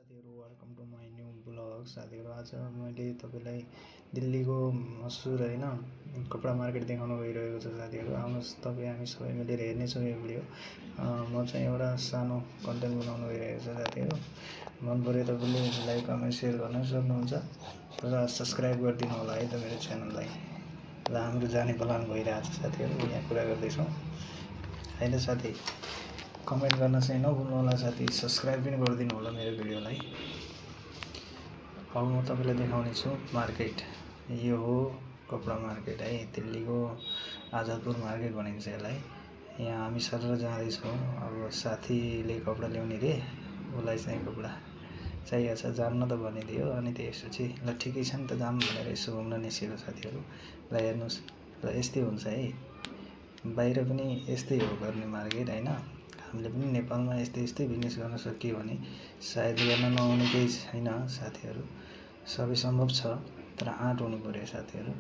साथीहरु welcome to my new blog. साथीहरु आज मैले तपाईलाई दिल्लीको मशहुर कपडा मार्केट देखाउन गइरहेको छु। साथीहरु आउनुस् तपाई हामी सबै मिलेर हेर्ने छौं यो भिडियो। म चाहिँ एउटा सानो कन्टेन्ट बनाउन गइरहेको छु। साथीहरु मन पर्यो तपाईले लाइक कमेन्ट शेयर गर्न सक्नुहुन्छ र सब्स्क्राइब गरिदिनु होला है त मेरो च्यानललाई। र हाम्रो जाने प्लान भइरहेछ साथीहरु, यहाँ कुरा गर्दै छौं हैन साथी। कमेन्ट गर्न चाहिँ नभुल्नु होला साथी, सब्स्क्राइब पनि गरिदिनु होला मेरो भिडियोलाई। अब म तपाईलाई देखाउने छु मार्केट। यो हो कपडा मार्केट है, दिल्लीको आजादपुर मार्केट भनिन्छ यसलाई। यहाँ हामी सरर जाँदै छौं। अब साथीले कपडा ल्याउने रे, उलाई चाहिँ कपडा चाहिएको छ, जान्न त भनिदियो। अनि त्यसपछि ल ठिकै छ नि त जाम भनेर यसो घुम्न निस्केको साथीहरु। ल हेर्नुस्, ल यस्तै हुन्छ है, बाहिर पनि यस्तै हो गर्ने मार्केट हैन। हामीले पनि नेपालमा यस्तै बिजनेस गर्न सकियो भने सायद गर्न नहुने केही छैन साथीहरु, सबै सम्भव छ, तर आँट हुनु पर्यो साथीहरु।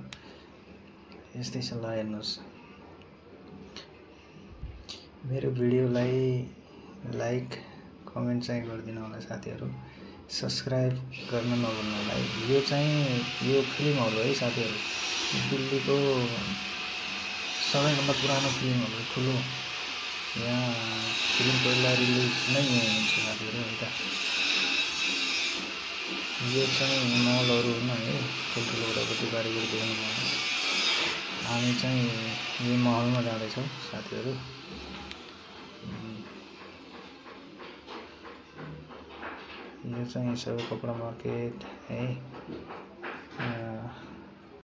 यस्तै छ, ल हेर्नुस्। मेरो भिडियोलाई लाइक कमेन्ट चाहिँ गरिदिनु होला साथीहरु, सब्स्क्राइब गर्न नभुल्नु होला। यो फिल्म हल हो है साथीहरु, दिल्लीको सबैभन्दा पुरानो फिल्म हल हो, ठुलो। यहाँ फिल्म पहिला रिलिज नै हुन्छ साथीहरु है त। यो चाहिँ मलहरु हुन् है, ठुल्ठुलो उडापट्टि कारिगर देख्नु भयो। हामी चाहिँ यो महलमा जाँदै छौं साथीहरु। यो चाहिँ सबै कपडा मार्केट है।